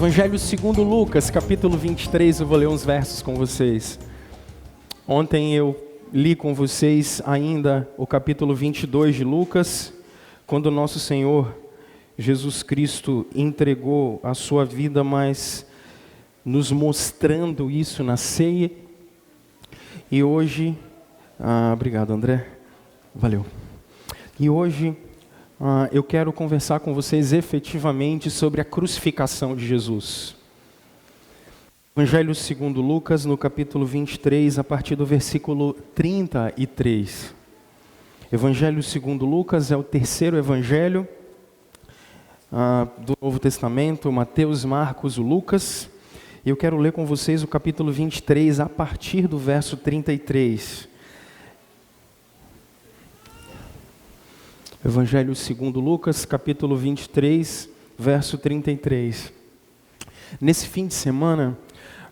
Evangelho segundo Lucas, capítulo 23, eu vou ler uns versos com vocês. Ontem eu li com vocês ainda o capítulo 22 de Lucas, quando nosso Senhor Jesus Cristo entregou a sua vida, mas nos mostrando isso na ceia. E hoje, obrigado André, valeu. E hoje eu quero conversar com vocês efetivamente sobre a crucificação de Jesus. Evangelho segundo Lucas, no capítulo 23, a partir do versículo 33. Evangelho segundo Lucas é o terceiro evangelho do Novo Testamento, Mateus, Marcos, Lucas. E eu quero ler com vocês o capítulo 23, a partir do verso 33. Evangelho segundo Lucas, capítulo 23, verso 33. Nesse fim de semana,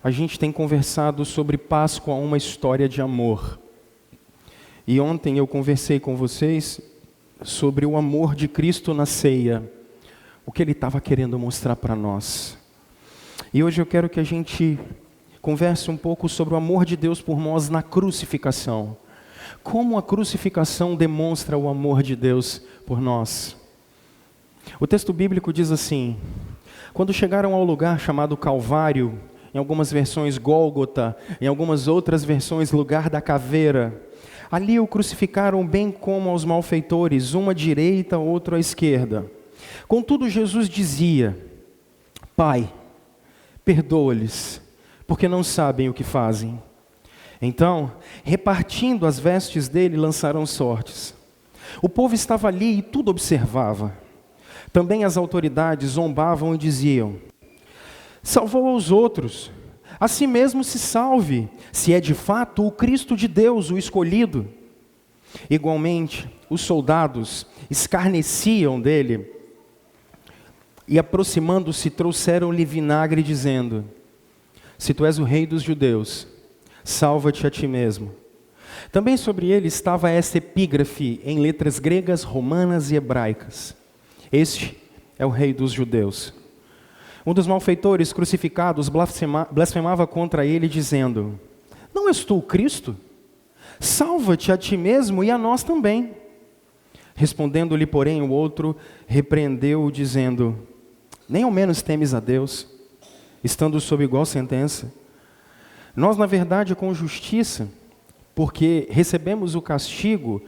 a gente tem conversado sobre Páscoa, uma história de amor. E ontem eu conversei com vocês sobre o amor de Cristo na ceia, o que Ele estava querendo mostrar para nós. E hoje eu quero que a gente converse um pouco sobre o amor de Deus por nós na crucificação. Como a crucificação demonstra o amor de Deus por nós. O texto bíblico diz assim: quando chegaram ao lugar chamado Calvário, em algumas versões Gólgota, em algumas outras versões lugar da caveira, ali o crucificaram bem como aos malfeitores, uma à direita, outro à esquerda. Contudo Jesus dizia: Pai, perdoa-lhes, porque não sabem o que fazem. Então, repartindo as vestes dele, lançaram sortes. O povo estava ali e tudo observava. Também as autoridades zombavam e diziam: salvou aos outros, a si mesmo se salve, se é de fato o Cristo de Deus, o escolhido. Igualmente, os soldados escarneciam dele e, aproximando-se, trouxeram-lhe vinagre, dizendo: se tu és o rei dos judeus, salva-te a ti mesmo. Também sobre ele estava esta epígrafe em letras gregas, romanas e hebraicas: este é o rei dos judeus. Um dos malfeitores crucificados blasfemava contra ele, dizendo: não és tu o Cristo? Salva-te a ti mesmo e a nós também. Respondendo-lhe, porém, o outro repreendeu-o, dizendo: nem ao menos temes a Deus, estando sob igual sentença? Nós, na verdade, com justiça, porque recebemos o castigo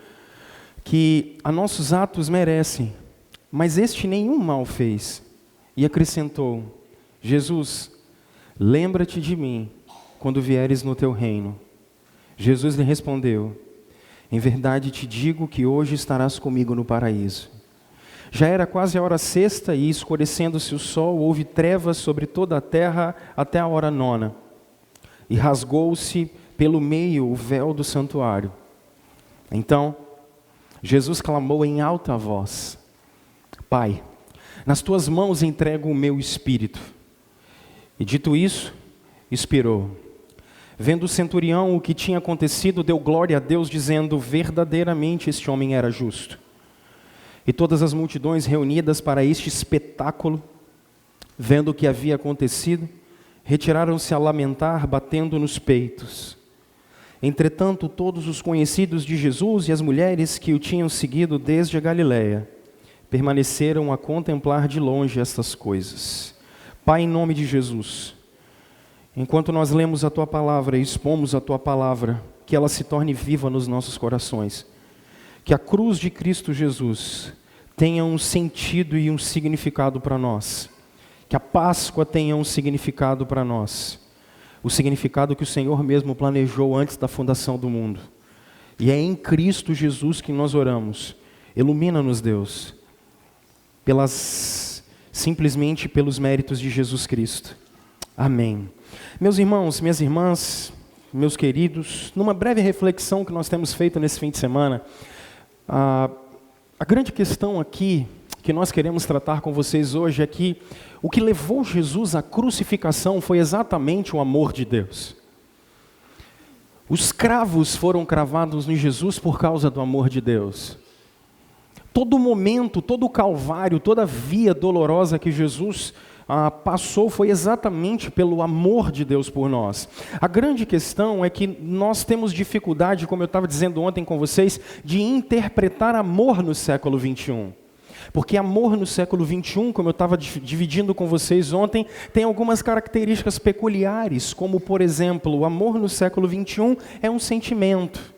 que a nossos atos merecem, mas este nenhum mal fez. E acrescentou: Jesus, lembra-te de mim quando vieres no teu reino. Jesus lhe respondeu: em verdade te digo que hoje estarás comigo no paraíso. Já era quase a hora sexta e, escurecendo-se o sol, houve trevas sobre toda a terra até a hora nona. E rasgou-se pelo meio o véu do santuário. Então, Jesus clamou em alta voz: Pai, nas tuas mãos entrego o meu espírito. E dito isso, expirou. Vendo o centurião o que tinha acontecido, deu glória a Deus, dizendo: verdadeiramente este homem era justo. E todas as multidões reunidas para este espetáculo, vendo o que havia acontecido, retiraram-se a lamentar, batendo nos peitos. Entretanto, todos os conhecidos de Jesus e as mulheres que o tinham seguido desde a Galiléia permaneceram a contemplar de longe estas coisas. Pai, em nome de Jesus, enquanto nós lemos a Tua palavra e expomos a Tua palavra, que ela se torne viva nos nossos corações. Que a cruz de Cristo Jesus tenha um sentido e um significado para nós. Que a Páscoa tenha um significado para nós. O significado que o Senhor mesmo planejou antes da fundação do mundo. E é em Cristo Jesus que nós oramos. Ilumina-nos, Deus, simplesmente pelos méritos de Jesus Cristo. Amém. Meus irmãos, minhas irmãs, meus queridos, numa breve reflexão que nós temos feito nesse fim de semana, a grande questão aqui que nós queremos tratar com vocês hoje é que o que levou Jesus à crucificação foi exatamente o amor de Deus. Os cravos foram cravados em Jesus por causa do amor de Deus. Todo momento, todo o calvário, toda a via dolorosa que Jesus passou foi exatamente pelo amor de Deus por nós. A grande questão é que nós temos dificuldade, como eu estava dizendo ontem com vocês, de interpretar amor no século 21. Porque amor no século 21, como eu estava dividindo com vocês ontem, tem algumas características peculiares, como, por exemplo, o amor no século 21 é um sentimento.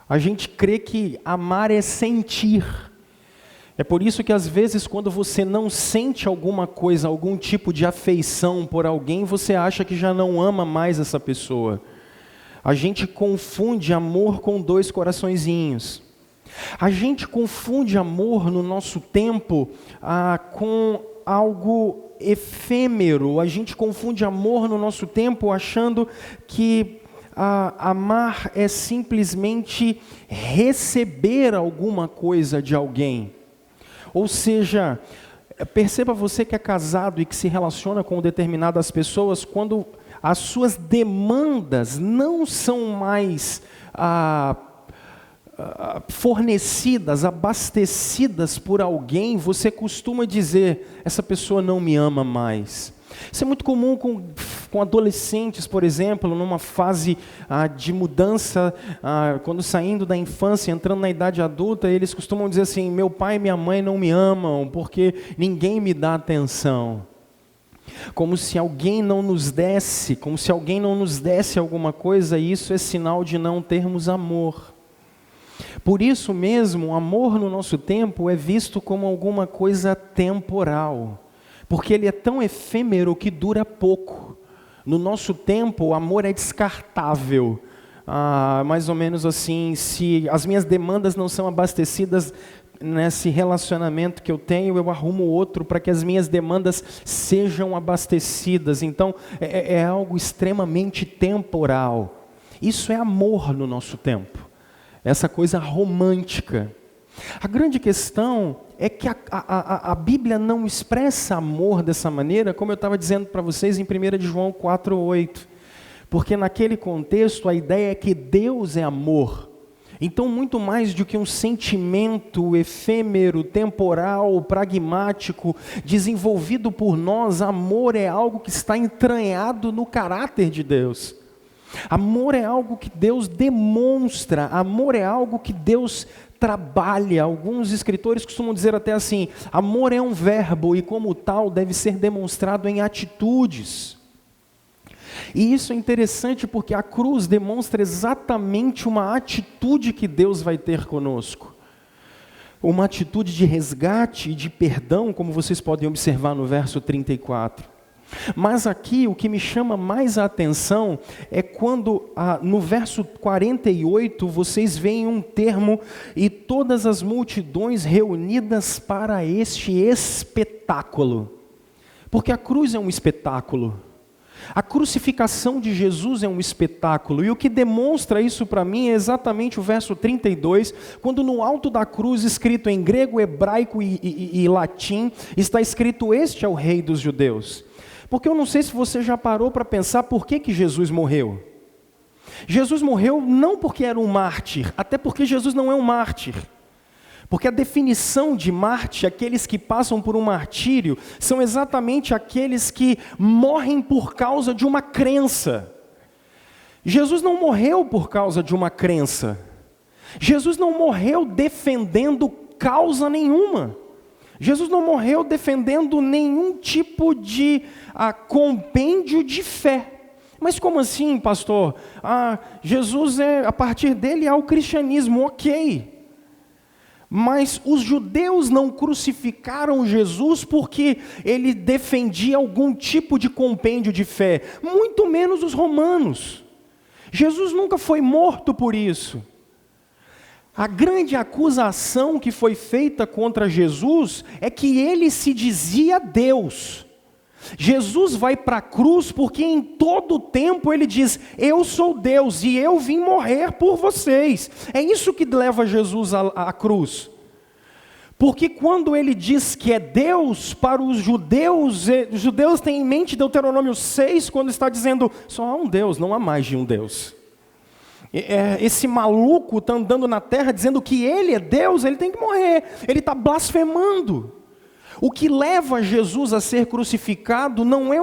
A gente crê que amar é sentir. É por isso que, às vezes, quando você não sente alguma coisa, algum tipo de afeição por alguém, você acha que já não ama mais essa pessoa. A gente confunde amor com dois coraçõezinhos. A gente confunde amor no nosso tempo com algo efêmero. A gente confunde amor no nosso tempo achando que amar é simplesmente receber alguma coisa de alguém. Ou seja, perceba você que é casado e que se relaciona com determinadas pessoas, quando as suas demandas não são mais fornecidas, abastecidas por alguém, você costuma dizer, essa pessoa não me ama mais. Isso é muito comum com adolescentes, por exemplo, numa fase de mudança, quando saindo da infância, entrando na idade adulta, eles costumam dizer assim, meu pai e minha mãe não me amam, porque ninguém me dá atenção. Como se alguém não nos desse, alguma coisa, e isso é sinal de não termos amor. Por isso mesmo, o amor no nosso tempo é visto como alguma coisa temporal, porque ele é tão efêmero que dura pouco. No nosso tempo, o amor é descartável, mais ou menos assim, se as minhas demandas não são abastecidas nesse relacionamento que eu tenho, eu arrumo outro para que as minhas demandas sejam abastecidas. Então, é algo extremamente temporal. Isso é amor no nosso tempo. Essa coisa romântica. A grande questão é que a Bíblia não expressa amor dessa maneira, como eu estava dizendo para vocês em 1 João 4,8. Porque naquele contexto a ideia é que Deus é amor. Então, muito mais do que um sentimento efêmero, temporal, pragmático, desenvolvido por nós, amor é algo que está entranhado no caráter de Deus. Amor é algo que Deus demonstra, amor é algo que Deus trabalha. Alguns escritores costumam dizer até assim, amor é um verbo e como tal deve ser demonstrado em atitudes. E isso é interessante porque a cruz demonstra exatamente uma atitude que Deus vai ter conosco. Uma atitude de resgate e de perdão, como vocês podem observar no verso 34. Mas aqui o que me chama mais a atenção é quando no verso 48 vocês veem um termo, e todas as multidões reunidas para este espetáculo. Porque a cruz é um espetáculo. A crucificação de Jesus é um espetáculo, e o que demonstra isso para mim é exatamente o verso 32, quando no alto da cruz, escrito em grego, hebraico e latim, está escrito, este é o Rei dos Judeus. Porque eu não sei se você já parou para pensar por que Jesus morreu. Jesus morreu não porque era um mártir, até porque Jesus não é um mártir. Porque a definição de mártir, aqueles que passam por um martírio, são exatamente aqueles que morrem por causa de uma crença. Jesus não morreu por causa de uma crença. Jesus não morreu defendendo causa nenhuma. Jesus não morreu defendendo nenhum tipo de compêndio de fé. Mas como assim, pastor? Jesus, a partir dele há o cristianismo, ok. Mas os judeus não crucificaram Jesus porque ele defendia algum tipo de compêndio de fé, muito menos os romanos. Jesus nunca foi morto por isso. A grande acusação que foi feita contra Jesus é que ele se dizia Deus. Jesus vai para a cruz porque em todo o tempo ele diz, eu sou Deus e eu vim morrer por vocês. É isso que leva Jesus à cruz. Porque quando ele diz que é Deus, para os judeus têm em mente Deuteronômio 6, quando está dizendo, só há um Deus, não há mais de um Deus. Esse maluco está andando na terra dizendo que ele é Deus, ele tem que morrer, ele está blasfemando. O que leva Jesus a ser crucificado não é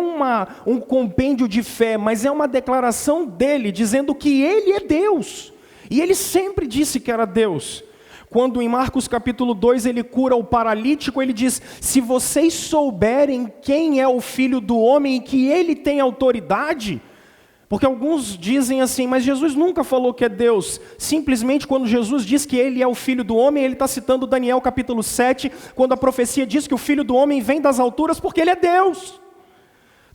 um compêndio de fé, mas é uma declaração dele, dizendo que ele é Deus. E ele sempre disse que era Deus. Quando em Marcos capítulo 2 ele cura o paralítico, ele diz: se vocês souberem quem é o Filho do Homem e que ele tem autoridade... Porque alguns dizem assim, mas Jesus nunca falou que é Deus. Simplesmente quando Jesus diz que ele é o Filho do Homem, ele está citando Daniel capítulo 7, quando a profecia diz que o Filho do Homem vem das alturas porque ele é Deus.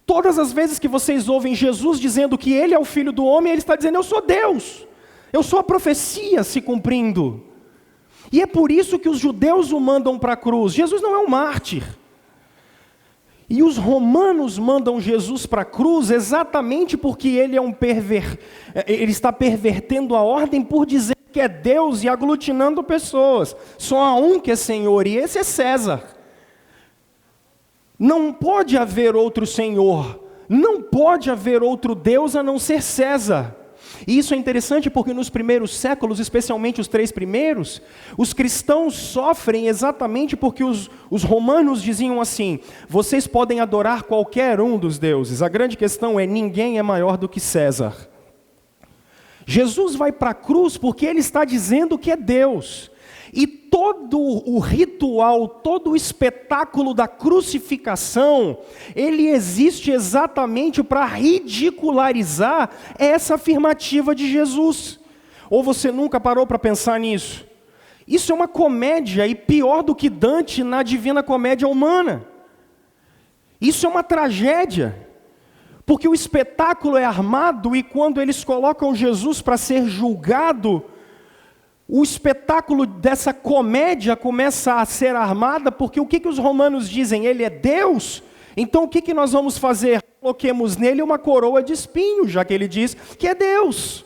Todas as vezes que vocês ouvem Jesus dizendo que ele é o Filho do Homem, ele está dizendo: eu sou Deus. Eu sou a profecia se cumprindo. E é por isso que os judeus o mandam para a cruz. Jesus não é um mártir. E os romanos mandam Jesus para a cruz exatamente porque ele é ele está pervertendo a ordem por dizer que é Deus e aglutinando pessoas. Só há um que é Senhor, e esse é César. Não pode haver outro Senhor, não pode haver outro Deus a não ser César. E isso é interessante porque nos primeiros séculos, especialmente os 3 primeiros, os cristãos sofrem exatamente porque os romanos diziam assim: vocês podem adorar qualquer um dos deuses, a grande questão é ninguém é maior do que César. Jesus vai para a cruz porque ele está dizendo que é Deus. E todo o ritual, todo o espetáculo da crucificação, ele existe exatamente para ridicularizar essa afirmativa de Jesus. Ou você nunca parou para pensar nisso? Isso é uma comédia, e pior do que Dante na Divina Comédia humana. Isso é uma tragédia. Porque o espetáculo é armado, e quando eles colocam Jesus para ser julgado, o espetáculo dessa comédia começa a ser armada, porque o que os romanos dizem? Ele é Deus? Então o que nós vamos fazer? Coloquemos nele uma coroa de espinho, já que ele diz que é Deus.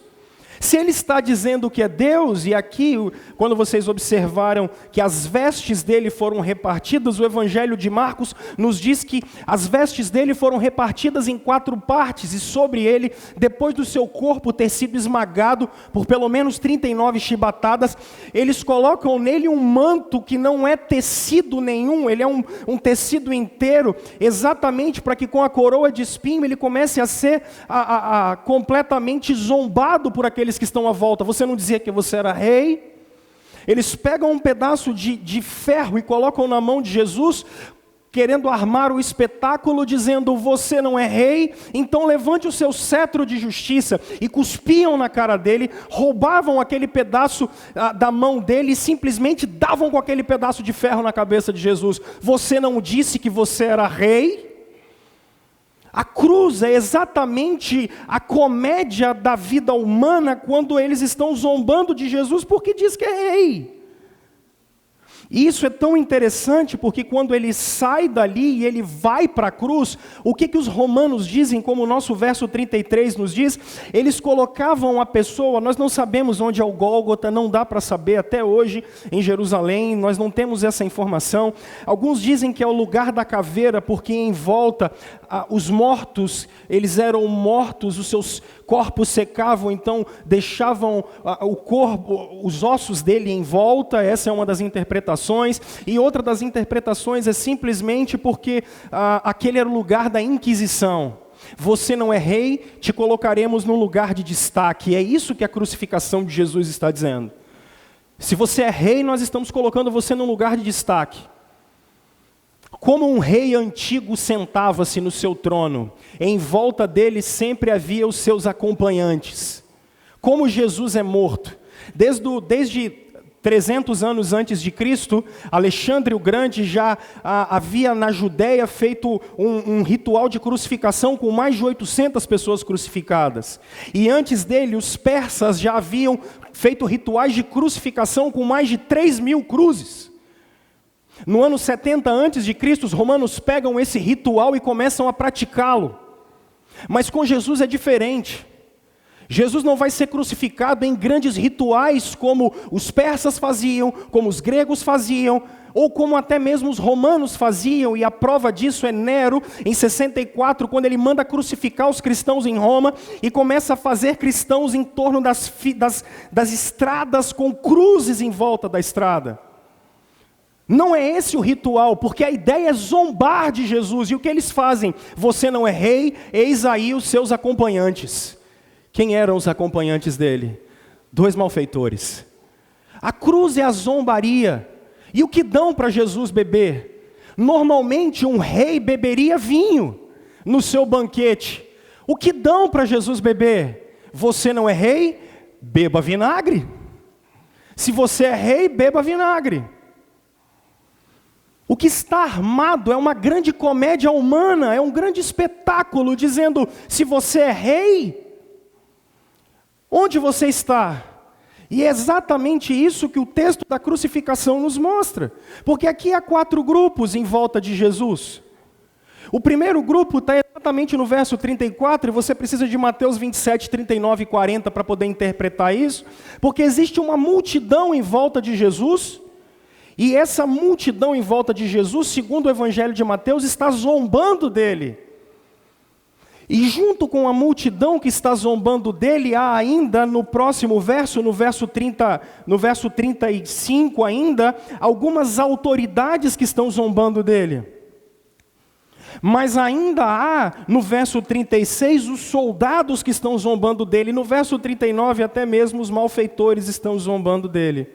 Se ele está dizendo que é Deus, e aqui, quando vocês observaram que as vestes dele foram repartidas, o Evangelho de Marcos nos diz que as vestes dele foram repartidas em 4 partes, e sobre ele, depois do seu corpo ter sido esmagado por pelo menos 39 chibatadas, eles colocam nele um manto que não é tecido nenhum, ele é um tecido inteiro, exatamente para que com a coroa de espinho ele comece a ser completamente zombado por aqueles que estão à volta. Você não dizia que você era rei? Eles pegam um pedaço de ferro e colocam na mão de Jesus, querendo armar o espetáculo, dizendo: você não é rei, então levante o seu cetro de justiça. E cuspiam na cara dele, roubavam aquele pedaço da mão dele e simplesmente davam com aquele pedaço de ferro na cabeça de Jesus. Você não disse que você era rei? A cruz é exatamente a comédia da vida humana quando eles estão zombando de Jesus porque diz que é rei. E isso é tão interessante porque quando ele sai dali e ele vai para a cruz, o que os romanos dizem, como o nosso verso 33 nos diz? Eles colocavam a pessoa, nós não sabemos onde é o Gólgota, não dá para saber até hoje em Jerusalém, nós não temos essa informação. Alguns dizem que é o lugar da caveira, porque em volta os mortos, eles eram mortos, os seus corpos secavam, então deixavam o corpo, os ossos dele em volta. Essa é uma das interpretações, e outra das interpretações é simplesmente porque aquele era o lugar da Inquisição. Você não é rei, te colocaremos num lugar de destaque. É isso que a crucificação de Jesus está dizendo. Se você é rei, nós estamos colocando você num lugar de destaque. Como um rei antigo sentava-se no seu trono, em volta dele sempre havia os seus acompanhantes. Como Jesus é morto, desde 300 anos antes de Cristo, Alexandre o Grande já havia na Judéia feito um ritual de crucificação com mais de 800 pessoas crucificadas. E antes dele, os persas já haviam feito rituais de crucificação com mais de 3.000 cruzes. No ano 70 antes de Cristo, os romanos pegam esse ritual e começam a praticá-lo. Mas com Jesus é diferente. Jesus não vai ser crucificado em grandes rituais como os persas faziam, como os gregos faziam, ou como até mesmo os romanos faziam, e a prova disso é Nero, em 64, quando ele manda crucificar os cristãos em Roma, e começa a fazer cristãos em torno das estradas com cruzes em volta da estrada. Não é esse o ritual, porque a ideia é zombar de Jesus. E o que eles fazem? Você não é rei, eis aí os seus acompanhantes. Quem eram os acompanhantes dele? 2 malfeitores. A cruz é a zombaria. E o que dão para Jesus beber? Normalmente um rei beberia vinho no seu banquete. O que dão para Jesus beber? Você não é rei? Beba vinagre. Se você é rei, beba vinagre. O que está armado é uma grande comédia humana, é um grande espetáculo, dizendo, se você é rei, onde você está? E é exatamente isso que o texto da crucificação nos mostra. Porque aqui há 4 grupos em volta de Jesus. O primeiro grupo está exatamente no verso 34, e você precisa de Mateus 27, 39 e 40 para poder interpretar isso. Porque existe uma multidão em volta de Jesus, e essa multidão em volta de Jesus, segundo o Evangelho de Mateus, está zombando dele. E junto com a multidão que está zombando dele, há ainda no próximo verso, no verso 35 ainda, algumas autoridades que estão zombando dele. Mas ainda há, no verso 36, os soldados que estão zombando dele. No verso 39, até mesmo os malfeitores estão zombando dele.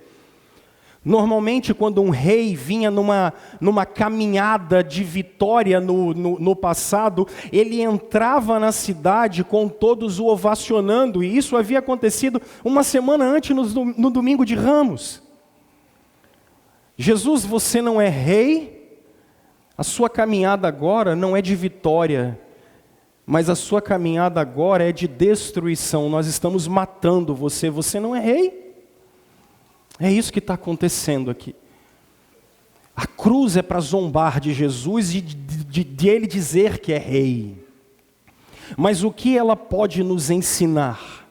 Normalmente, quando um rei vinha numa caminhada de vitória no passado, ele entrava na cidade com todos o ovacionando, e isso havia acontecido uma semana antes, no domingo de Ramos. Jesus, você não é rei, a sua caminhada agora não é de vitória, mas a sua caminhada agora é de destruição. Nós estamos matando você, você não é rei. É isso que está acontecendo aqui. A cruz é para zombar de Jesus e de ele dizer que é rei. Mas o que ela pode nos ensinar?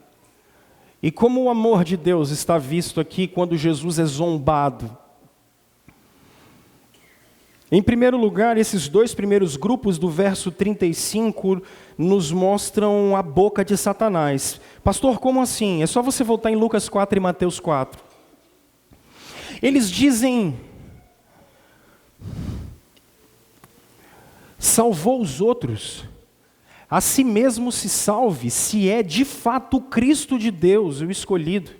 E como o amor de Deus está visto aqui quando Jesus é zombado? Em primeiro lugar, esses 2 primeiros grupos do verso 35 nos mostram a boca de Satanás. Pastor, como assim? É só você voltar em Lucas 4 e Mateus 4. Eles dizem, salvou os outros, a si mesmo se salve, se é de fato o Cristo de Deus, o escolhido.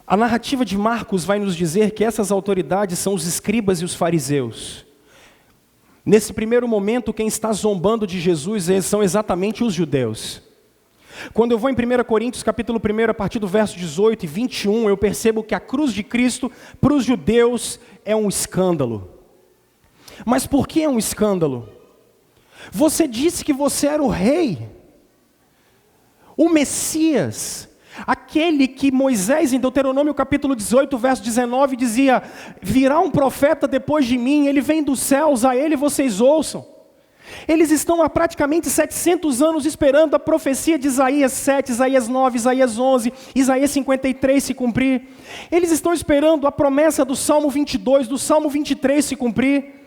A narrativa de Marcos vai nos dizer que essas autoridades são os escribas e os fariseus. Nesse primeiro momento, quem está zombando de Jesus são exatamente os judeus. Quando eu vou em 1 Coríntios capítulo 1, a partir do verso 18 e 21, eu percebo que a cruz de Cristo, para os judeus, é um escândalo. Mas por que é um escândalo? Você disse que você era o rei, o Messias, aquele que Moisés, em Deuteronômio capítulo 18, verso 19, dizia, virá um profeta depois de mim, ele vem dos céus, a ele vocês ouçam. Eles estão há praticamente 700 anos esperando a profecia de Isaías 7, Isaías 9, Isaías 11, Isaías 53 se cumprir. Eles estão esperando a promessa do Salmo 22, do Salmo 23 se cumprir.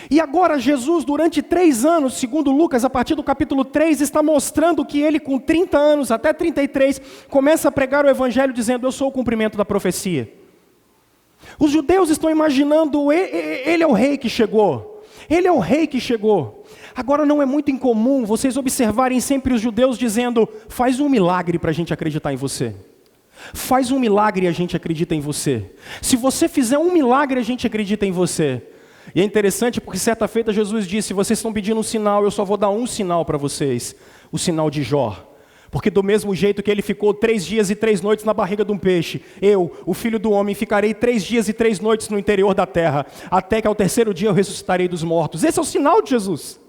E agora Jesus, durante 3 anos, segundo Lucas, a partir do capítulo 3, está mostrando que ele com 30 anos, até 33, começa a pregar o Evangelho dizendo, eu sou o cumprimento da profecia. Os judeus estão imaginando, ele é o rei que chegou. Ele é o rei que chegou. Agora não é muito incomum vocês observarem sempre os judeus dizendo, faz um milagre para a gente acreditar em você. Faz um milagre e a gente acredita em você. Se você fizer um milagre, a gente acredita em você. E é interessante porque certa feita Jesus disse, vocês estão pedindo um sinal, eu só vou dar um sinal para vocês. O sinal de Jó. Porque do mesmo jeito que ele ficou 3 dias e 3 noites na barriga de um peixe, eu, o Filho do Homem, ficarei 3 dias e 3 noites no interior da terra, até que ao 3º dia eu ressuscitarei dos mortos. Esse é o sinal de Jesus.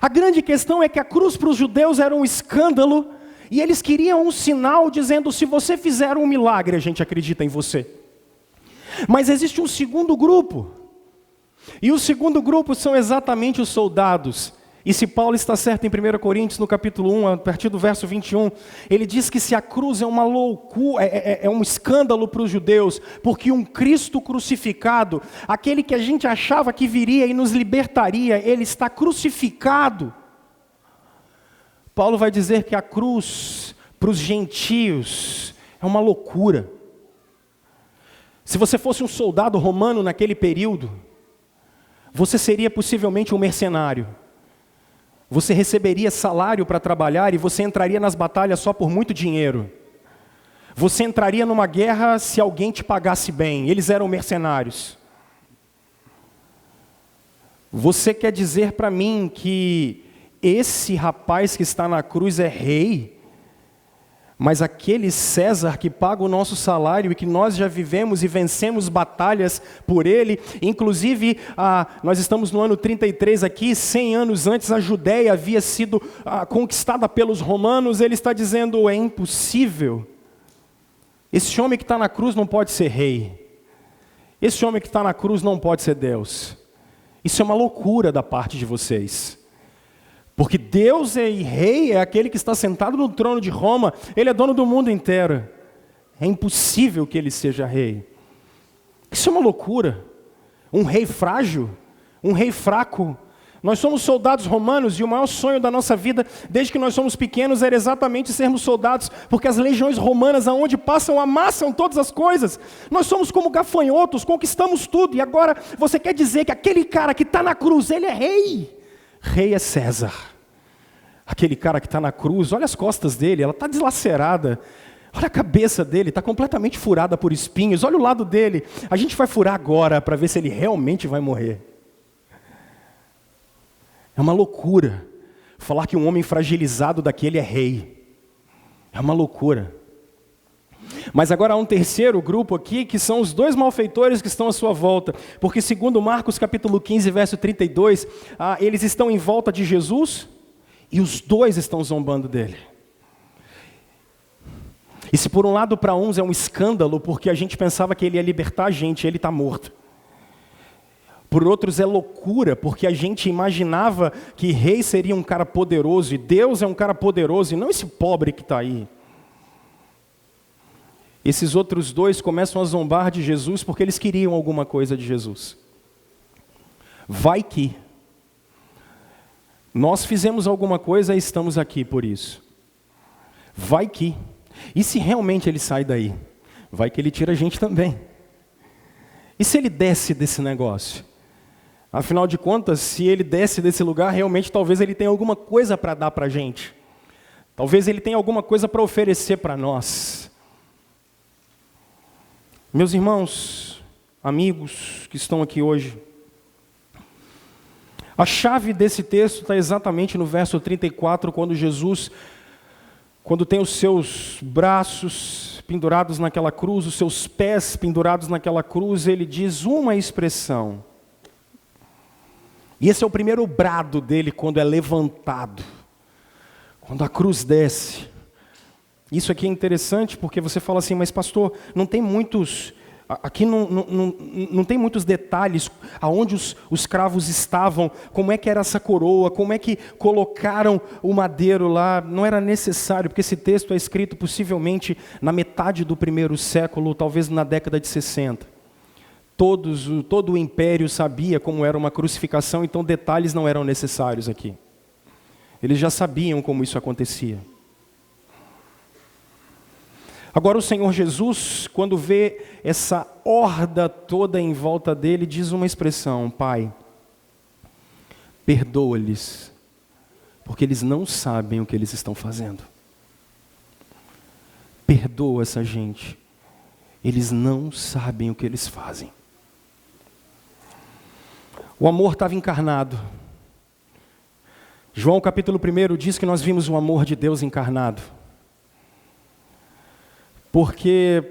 A grande questão é que a cruz para os judeus era um escândalo, e eles queriam um sinal dizendo, se você fizer um milagre, a gente acredita em você. Mas existe um segundo grupo, e o segundo grupo são exatamente os soldados. E se Paulo está certo em 1 Coríntios, no capítulo 1, a partir do verso 21, ele diz que se a cruz é uma loucura, é um escândalo para os judeus, porque um Cristo crucificado, aquele que a gente achava que viria e nos libertaria, ele está crucificado. Paulo vai dizer que a cruz para os gentios é uma loucura. Se você fosse um soldado romano naquele período, você seria possivelmente um mercenário. Você receberia salário para trabalhar e você entraria nas batalhas só por muito dinheiro. Você entraria numa guerra se alguém te pagasse bem. Eles eram mercenários. Você quer dizer para mim que esse rapaz que está na cruz é rei? Mas aquele César que paga o nosso salário e que nós já vivemos e vencemos batalhas por ele, inclusive nós estamos no ano 33 aqui, 100 anos antes a Judéia havia sido conquistada pelos romanos, ele está dizendo, é impossível. Esse homem que está na cruz não pode ser rei. Esse homem que está na cruz não pode ser Deus. Isso é uma loucura da parte de vocês. Porque Deus é rei, é aquele que está sentado no trono de Roma, ele é dono do mundo inteiro. É impossível que ele seja rei. Isso é uma loucura. Um rei frágil, um rei fraco. Nós somos soldados romanos e o maior sonho da nossa vida, desde que nós somos pequenos, era exatamente sermos soldados, porque as legiões romanas, aonde passam, amassam todas as coisas. Nós somos como gafanhotos, conquistamos tudo. E agora você quer dizer que aquele cara que está na cruz, ele é rei? Rei é César. Aquele cara que está na cruz, olha as costas dele, ela está deslacerada. Olha a cabeça dele, está completamente furada por espinhos. Olha o lado dele. A gente vai furar agora para ver se ele realmente vai morrer. É uma loucura falar que um homem fragilizado daquele é rei. É uma loucura. Mas agora há um terceiro grupo aqui, que são os dois malfeitores que estão à sua volta. Porque segundo Marcos capítulo 15, verso 32, eles estão em volta de Jesus e os dois estão zombando dele. E se por um lado para uns é um escândalo, porque a gente pensava que ele ia libertar a gente, ele está morto. Por outros é loucura, porque a gente imaginava que rei seria um cara poderoso, e Deus é um cara poderoso, e não esse pobre que está aí. Esses outros dois começam a zombar de Jesus porque eles queriam alguma coisa de Jesus. Vai que nós fizemos alguma coisa e estamos aqui por isso. Vai que. E se realmente ele sai daí? Vai que ele tira a gente também. E se ele desce desse negócio? Afinal de contas, se ele desce desse lugar, realmente talvez ele tenha alguma coisa para dar para a gente. Talvez ele tenha alguma coisa para oferecer para nós. Meus irmãos, amigos que estão aqui hoje, a chave desse texto está exatamente no verso 34, quando Jesus, quando tem os seus braços pendurados naquela cruz, os seus pés pendurados naquela cruz, ele diz uma expressão. E esse é o primeiro brado dele quando é levantado, quando a cruz desce. Isso aqui é interessante porque você fala assim, mas pastor, não tem muitos, aqui não tem muitos detalhes aonde os cravos estavam, como é que era essa coroa, como é que colocaram o madeiro lá. Não era necessário, porque esse texto é escrito possivelmente na metade do primeiro século, talvez na década de 60. Todo o império sabia como era uma crucificação, então detalhes não eram necessários aqui. Eles já sabiam como isso acontecia. Agora o Senhor Jesus, quando vê essa horda toda em volta dele, diz uma expressão: Pai, perdoa-lhes, porque eles não sabem o que eles estão fazendo. Perdoa essa gente, eles não sabem o que eles fazem. O amor estava encarnado. João capítulo 1 diz que nós vimos o amor de Deus encarnado. Porque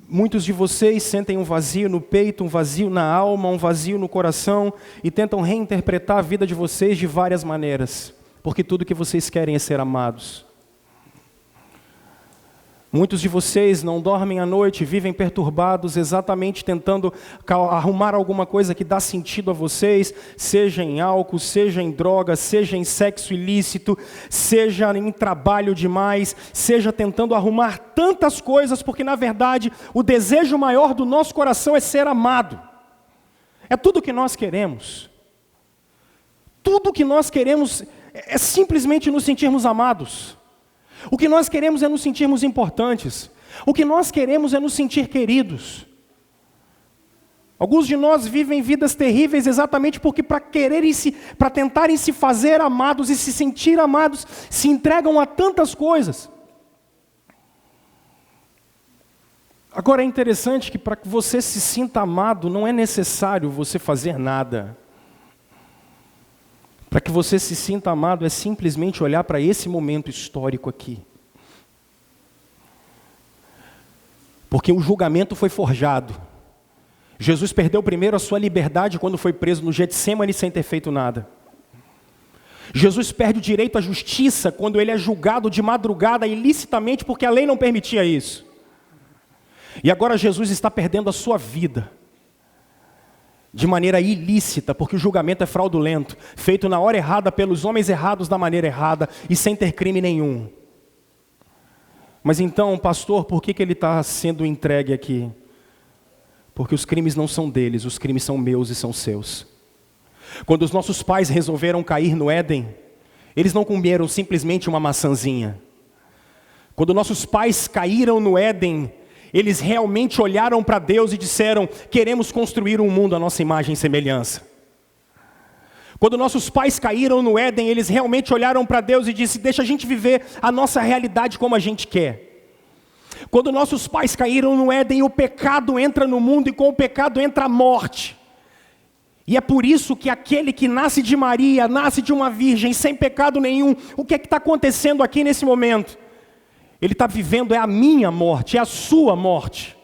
muitos de vocês sentem um vazio no peito, um vazio na alma, um vazio no coração e tentam reinterpretar a vida de vocês de várias maneiras, porque tudo que vocês querem é ser amados. Muitos de vocês não dormem à noite, vivem perturbados, exatamente tentando arrumar alguma coisa que dá sentido a vocês, seja em álcool, seja em droga, seja em sexo ilícito, seja em trabalho demais, seja tentando arrumar tantas coisas, porque na verdade o desejo maior do nosso coração é ser amado. É tudo que nós queremos. Tudo que nós queremos é simplesmente nos sentirmos amados. O que nós queremos é nos sentirmos importantes. O que nós queremos é nos sentir queridos. Alguns de nós vivem vidas terríveis exatamente porque para tentarem se fazer amados e se sentir amados, se entregam a tantas coisas. Agora é interessante que para que você se sinta amado, não é necessário você fazer nada. Para que você se sinta amado é simplesmente olhar para esse momento histórico aqui. Porque o julgamento foi forjado. Jesus perdeu primeiro a sua liberdade quando foi preso no Getsemane sem ter feito nada. Jesus perde o direito à justiça quando ele é julgado de madrugada ilicitamente porque a lei não permitia isso. E agora Jesus está perdendo a sua vida de maneira ilícita, porque o julgamento é fraudulento, feito na hora errada pelos homens errados da maneira errada e sem ter crime nenhum. Mas então, pastor, por que ele está sendo entregue aqui? Porque os crimes não são deles, os crimes são meus e são seus. Quando os nossos pais resolveram cair no Éden, eles não comeram simplesmente uma maçãzinha. Quando nossos pais caíram no Éden, eles realmente olharam para Deus e disseram: queremos construir um mundo à nossa imagem e semelhança. Quando nossos pais caíram no Éden, eles realmente olharam para Deus e disseram: deixa a gente viver a nossa realidade como a gente quer. Quando nossos pais caíram no Éden, o pecado entra no mundo e com o pecado entra a morte. E é por isso que aquele que nasce de Maria, nasce de uma virgem, sem pecado nenhum, o que é que está acontecendo aqui nesse momento? Ele está vivendo a minha morte, é a sua morte.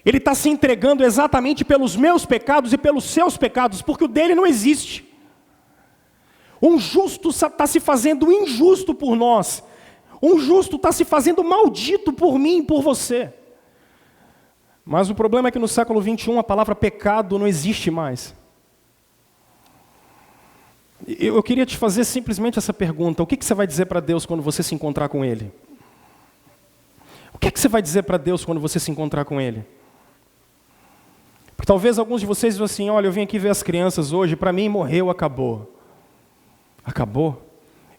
Ele está se entregando exatamente pelos meus pecados e pelos seus pecados, porque o dele não existe. Um justo está se fazendo injusto por nós. Um justo está se fazendo maldito por mim e por você. Mas o problema é que no século 21 a palavra pecado não existe mais. Eu queria te fazer simplesmente essa pergunta: o que você vai dizer para Deus quando você se encontrar com Ele? O que você vai dizer para Deus quando você se encontrar com Ele? Porque talvez alguns de vocês digam assim: olha, eu vim aqui ver as crianças hoje, para mim morreu, acabou. Acabou?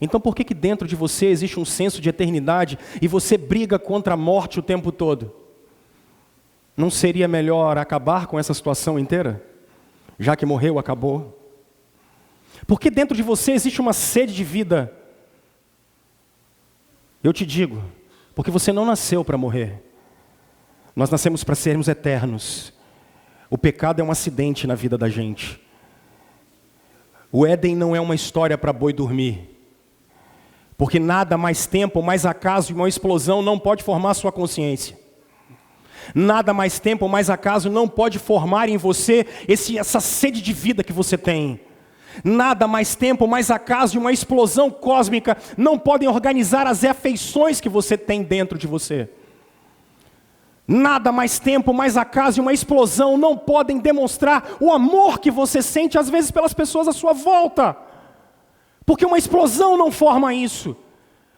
Então por que dentro de você existe um senso de eternidade e você briga contra a morte o tempo todo? Não seria melhor acabar com essa situação inteira? Já que morreu, acabou. Porque dentro de você existe uma sede de vida. Eu te digo, porque você não nasceu para morrer. Nós nascemos para sermos eternos. O pecado é um acidente na vida da gente. O Éden não é uma história para boi dormir. Porque nada mais tempo, mais acaso e uma explosão não pode formar sua consciência. Nada mais tempo, mais acaso não pode formar em você essa sede de vida que você tem. Nada mais tempo, mais acaso e uma explosão cósmica não podem organizar as afeições que você tem dentro de você. Nada mais tempo, mais acaso e uma explosão não podem demonstrar o amor que você sente às vezes pelas pessoas à sua volta. Porque uma explosão não forma isso.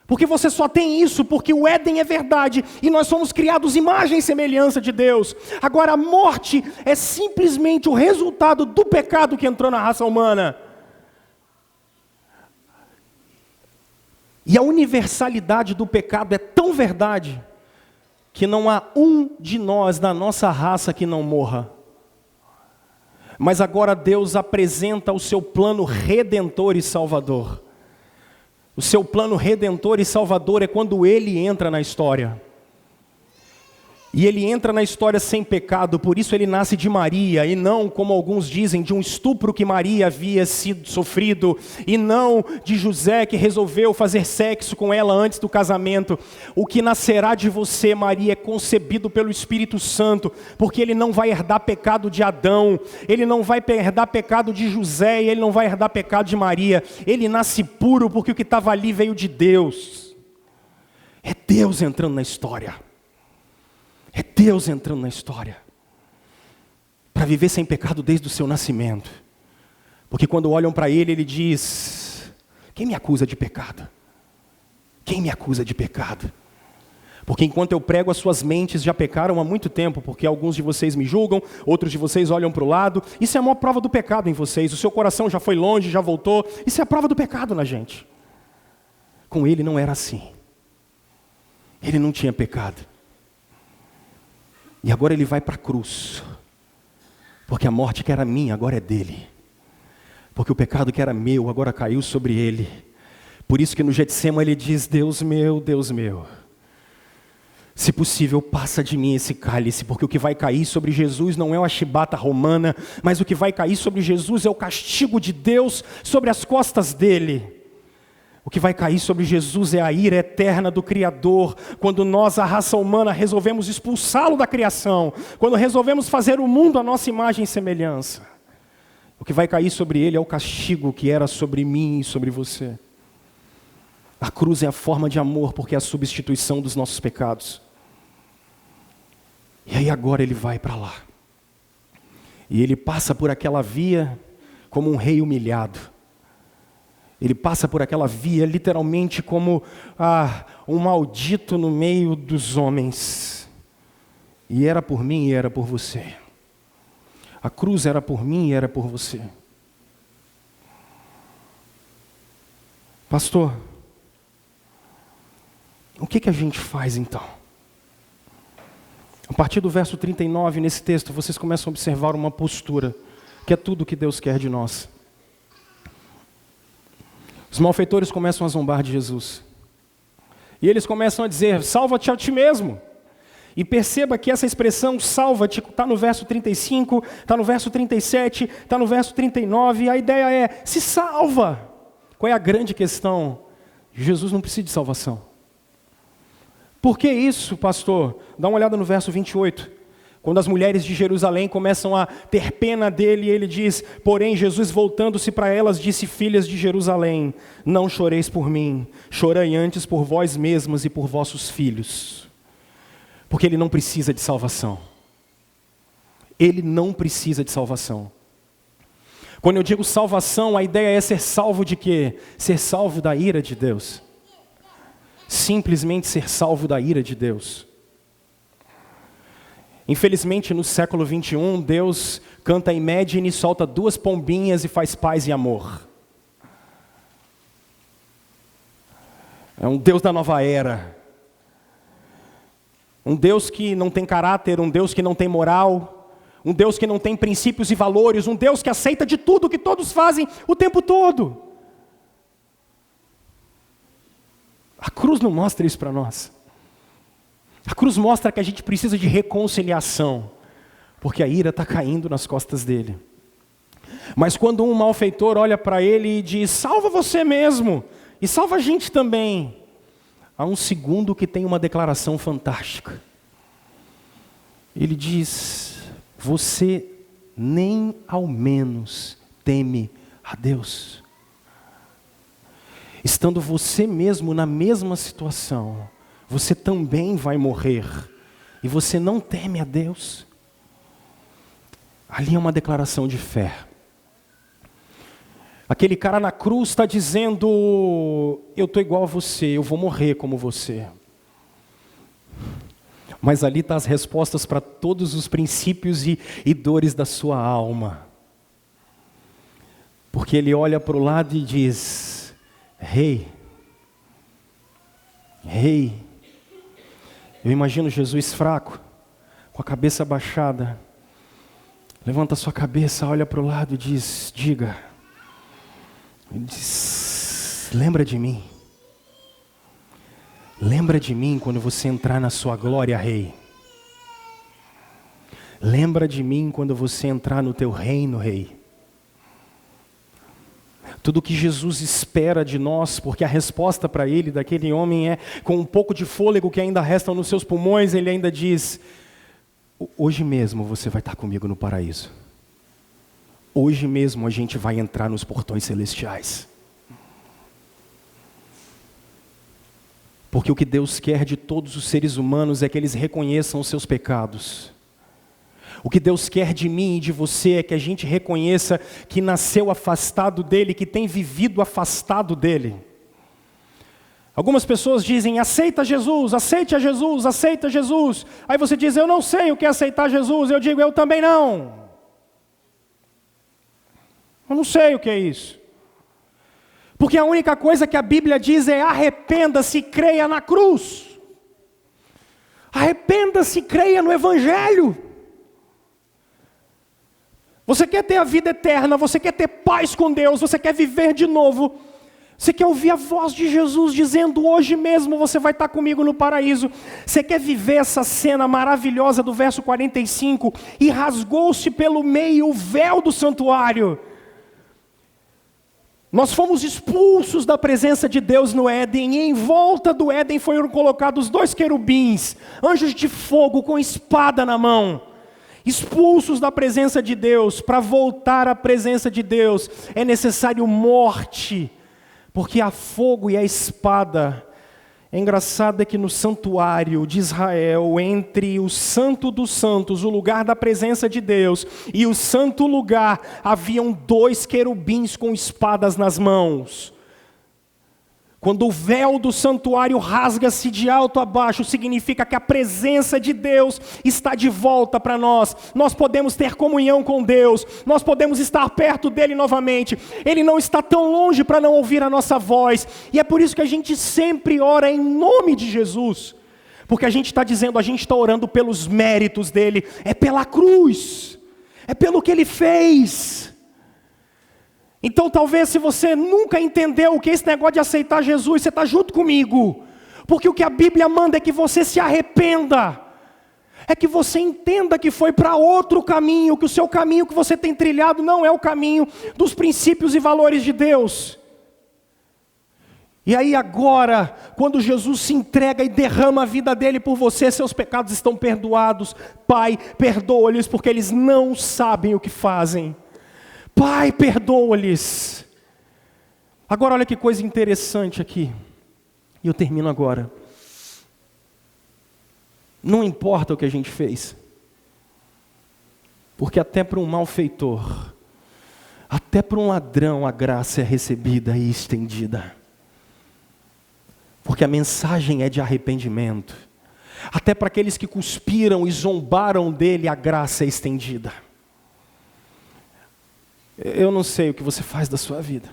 Porque você só tem isso porque o Éden é verdade e nós somos criados imagem e semelhança de Deus. Agora a morte é simplesmente o resultado do pecado que entrou na raça humana. E a universalidade do pecado é tão verdade que não há um de nós da nossa raça que não morra. Mas agora Deus apresenta o seu plano redentor e salvador. O seu plano redentor e salvador é quando Ele entra na história. E Ele entra na história sem pecado, por isso Ele nasce de Maria, e não, como alguns dizem, de um estupro que Maria havia sofrido, e não de José que resolveu fazer sexo com ela antes do casamento. O que nascerá de você, Maria, é concebido pelo Espírito Santo, porque ele não vai herdar pecado de Adão, ele não vai herdar pecado de José, e ele não vai herdar pecado de Maria. Ele nasce puro porque o que estava ali veio de Deus. É Deus entrando na história. É Deus entrando na história, para viver sem pecado desde o seu nascimento. Porque quando olham para Ele, Ele diz: quem me acusa de pecado? Quem me acusa de pecado? Porque enquanto eu prego, as suas mentes já pecaram há muito tempo, porque alguns de vocês me julgam, outros de vocês olham para o lado. Isso é a maior prova do pecado em vocês. O seu coração já foi longe, já voltou. Isso é a prova do pecado na gente. Com Ele não era assim. Ele não tinha pecado. E agora Ele vai para a cruz. Porque a morte que era minha, agora é dele. Porque o pecado que era meu, agora caiu sobre ele. Por isso que no Getsêmani ele diz: Deus meu, se possível, passa de mim esse cálice, porque o que vai cair sobre Jesus não é uma chibata romana, mas o que vai cair sobre Jesus é o castigo de Deus sobre as costas dele. O que vai cair sobre Jesus é a ira eterna do Criador, quando nós, a raça humana, resolvemos expulsá-lo da criação, quando resolvemos fazer o mundo à nossa imagem e semelhança. O que vai cair sobre ele é o castigo que era sobre mim e sobre você. A cruz é a forma de amor, porque é a substituição dos nossos pecados. E aí agora ele vai para lá. E ele passa por aquela via como um rei humilhado. Ele passa por aquela via literalmente como um maldito no meio dos homens. E era por mim e era por você. A cruz era por mim e era por você. Pastor, o que a gente faz então? A partir do verso 39, nesse texto, vocês começam a observar uma postura, que é tudo o que Deus quer de nós. Os malfeitores começam a zombar de Jesus. E eles começam a dizer: salva-te a ti mesmo. E perceba que essa expressão salva-te está no verso 35, está no verso 37, está no verso 39. E a ideia é: se salva. Qual é a grande questão? Jesus não precisa de salvação. Por que isso, pastor? Dá uma olhada no verso 28. Quando as mulheres de Jerusalém começam a ter pena dele, ele diz: porém Jesus, voltando-se para elas, disse: filhas de Jerusalém, não choreis por mim, chorai antes por vós mesmas e por vossos filhos. Porque ele não precisa de salvação. Ele não precisa de salvação. Quando eu digo salvação, a ideia é ser salvo de quê? Ser salvo da ira de Deus. Simplesmente ser salvo da ira de Deus. Infelizmente, no século 21, Deus canta Imagine, solta 2 pombinhas e faz paz e amor. É um Deus da nova era. Um Deus que não tem caráter, um Deus que não tem moral, um Deus que não tem princípios e valores, um Deus que aceita de tudo que todos fazem o tempo todo. A cruz não mostra isso para nós. A cruz mostra que a gente precisa de reconciliação, porque a ira está caindo nas costas dele. Mas quando um malfeitor olha para ele e diz: salva você mesmo, e salva a gente também, há um segundo que tem uma declaração fantástica. Ele diz: você nem ao menos teme a Deus. Estando você mesmo na mesma situação, você também vai morrer, e você não teme a Deus. Ali é uma declaração de fé. Aquele cara na cruz está dizendo: eu estou igual a você, eu vou morrer como você. Mas ali estão as respostas para todos os princípios e dores da sua alma. Porque ele olha para o lado e diz: Rei, eu imagino Jesus fraco, com a cabeça baixada. Levanta a sua cabeça, olha para o lado e diz: diga. Ele diz: lembra de mim. Lembra de mim quando você entrar na sua glória, Rei. Lembra de mim quando você entrar no teu reino, Rei. Tudo que Jesus espera de nós, porque a resposta para ele, daquele homem, é com um pouco de fôlego que ainda resta nos seus pulmões, ele ainda diz: hoje mesmo você vai estar comigo no paraíso. Hoje mesmo a gente vai entrar nos portões celestiais. Porque o que Deus quer de todos os seres humanos é que eles reconheçam os seus pecados. O que Deus quer de mim e de você é que a gente reconheça que nasceu afastado dEle, que tem vivido afastado dEle. Algumas pessoas dizem: aceita Jesus, aceite a Jesus, aceita Jesus. Aí você diz: eu não sei o que é aceitar Jesus. Eu digo: eu também não. Eu não sei o que é isso. Porque a única coisa que a Bíblia diz é: arrependa-se e creia na cruz. Arrependa-se e creia no Evangelho. Você quer ter a vida eterna, você quer ter paz com Deus, você quer viver de novo. Você quer ouvir a voz de Jesus dizendo, hoje mesmo você vai estar comigo no paraíso. Você quer viver essa cena maravilhosa do verso 45, e rasgou-se pelo meio o véu do santuário. Nós fomos expulsos da presença de Deus no Éden, e em volta do Éden foram colocados 2 querubins, anjos de fogo com espada na mão. Expulsos da presença de Deus. Para voltar à presença de Deus é necessário morte, porque há fogo e a espada. É engraçado que no santuário de Israel, entre o santo dos santos, o lugar da presença de Deus, e o santo lugar, haviam 2 querubins com espadas nas mãos. Quando o véu do santuário rasga-se de alto a baixo, significa que a presença de Deus está de volta para nós. Nós podemos ter comunhão com Deus, nós podemos estar perto dEle novamente. Ele não está tão longe para não ouvir a nossa voz. E é por isso que a gente sempre ora em nome de Jesus. Porque a gente está dizendo, a gente está orando pelos méritos dEle. É pela cruz, é pelo que Ele fez. Então talvez se você nunca entendeu o que é esse negócio de aceitar Jesus, você está junto comigo. Porque o que a Bíblia manda é que você se arrependa. É que você entenda que foi para outro caminho, que o seu caminho que você tem trilhado não é o caminho dos princípios e valores de Deus. E aí agora, quando Jesus se entrega e derrama a vida dele por você, seus pecados estão perdoados. Pai, perdoa-lhes porque eles não sabem o que fazem. Pai, perdoa-lhes. Agora olha que coisa interessante aqui. E eu termino agora. Não importa o que a gente fez. Porque até para um malfeitor, até para um ladrão, a graça é recebida e estendida. Porque a mensagem é de arrependimento. Até para aqueles que cuspiram e zombaram dele, a graça é estendida. Eu não sei o que você faz da sua vida.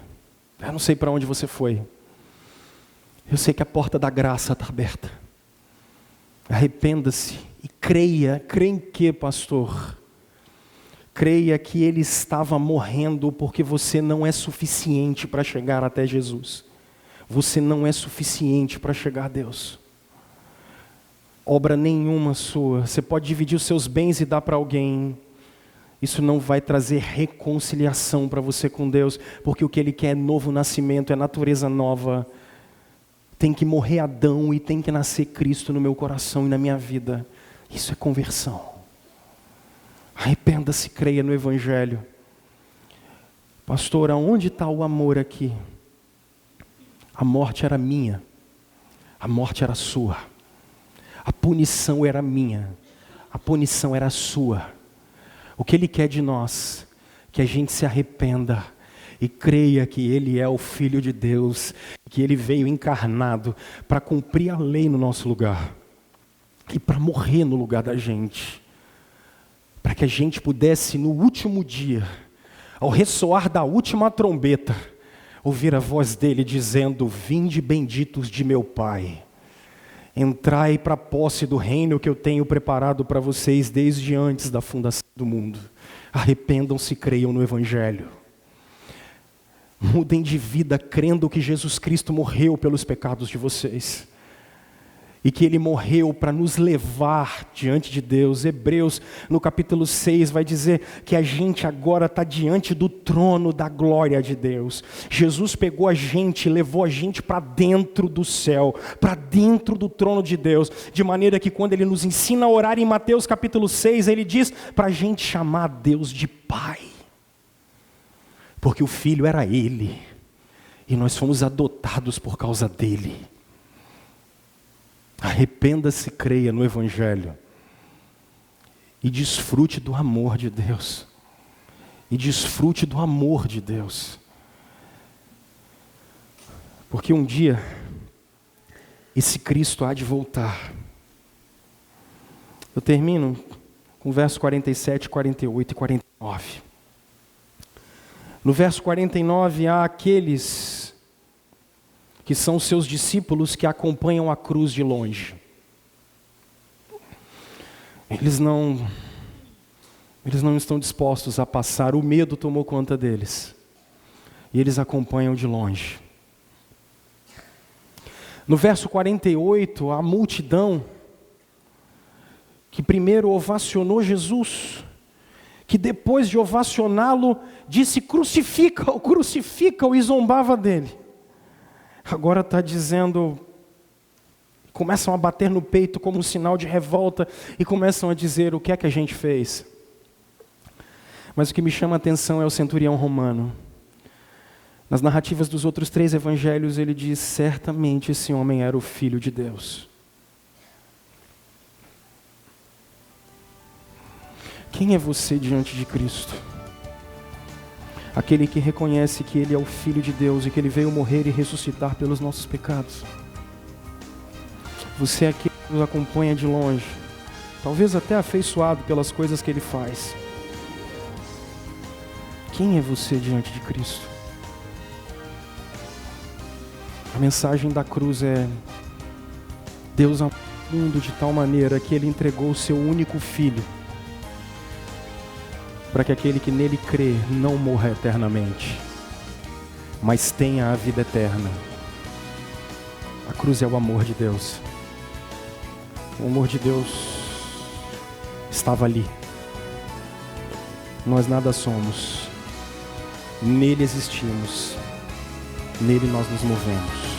Eu não sei para onde você foi. Eu sei que a porta da graça está aberta. Arrependa-se e creia. Creia em quê, pastor? Creia que ele estava morrendo porque você não é suficiente para chegar até Jesus. Você não é suficiente para chegar a Deus. Obra nenhuma sua. Você pode dividir os seus bens e dar para alguém. Isso não vai trazer reconciliação para você com Deus, porque o que Ele quer é novo nascimento, é natureza nova. Tem que morrer Adão e tem que nascer Cristo no meu coração e na minha vida. Isso é conversão. Arrependa-se, creia no Evangelho. Pastor, aonde está o amor aqui? A morte era minha, a morte era sua. A punição era minha, a punição era sua. O que Ele quer de nós? Que a gente se arrependa e creia que Ele é o Filho de Deus, que Ele veio encarnado para cumprir a lei no nosso lugar e para morrer no lugar da gente, para que a gente pudesse no último dia, ao ressoar da última trombeta, ouvir a voz dele dizendo: vinde benditos de meu Pai, entrai para a posse do reino que eu tenho preparado para vocês desde antes da fundação do mundo. Arrependam-se e creiam no Evangelho. Mudem de vida crendo que Jesus Cristo morreu pelos pecados de vocês. E que Ele morreu para nos levar diante de Deus. Hebreus, no capítulo 6, vai dizer que a gente agora está diante do trono da glória de Deus. Jesus pegou a gente, levou a gente para dentro do céu, para dentro do trono de Deus, de maneira que quando Ele nos ensina a orar em Mateus capítulo 6, Ele diz para a gente chamar Deus de Pai. Porque o Filho era Ele, e nós fomos adotados por causa dEle. Arrependa-se, creia no Evangelho e desfrute do amor de Deus. E desfrute do amor de Deus. Porque um dia esse Cristo há de voltar. Eu termino com versos 47, 48 e 49. No verso 49 há aqueles que são seus discípulos que acompanham a cruz de longe. Eles Eles não estão dispostos a passar, o medo tomou conta deles. E eles acompanham de longe. No verso 48, a multidão que primeiro ovacionou Jesus, que depois de ovacioná-lo, disse crucifica-o, e zombava dele. Agora está dizendo, começam a bater no peito como um sinal de revolta, e começam a dizer, o que é que a gente fez? Mas o que me chama a atenção é o centurião romano. Nas narrativas dos outros 3 evangelhos, ele diz, certamente esse homem era o Filho de Deus. Quem é você diante de Cristo? Aquele que reconhece que Ele é o Filho de Deus e que Ele veio morrer e ressuscitar pelos nossos pecados. Você é aquele que nos acompanha de longe, talvez até afeiçoado pelas coisas que Ele faz. Quem é você diante de Cristo? A mensagem da cruz é: Deus amou o mundo de tal maneira que Ele entregou o seu único Filho, para que aquele que nele crê não morra eternamente, mas tenha a vida eterna. A cruz é o amor de Deus. O amor de Deus estava ali. Nós nada somos. Nele existimos. Nele nós nos movemos.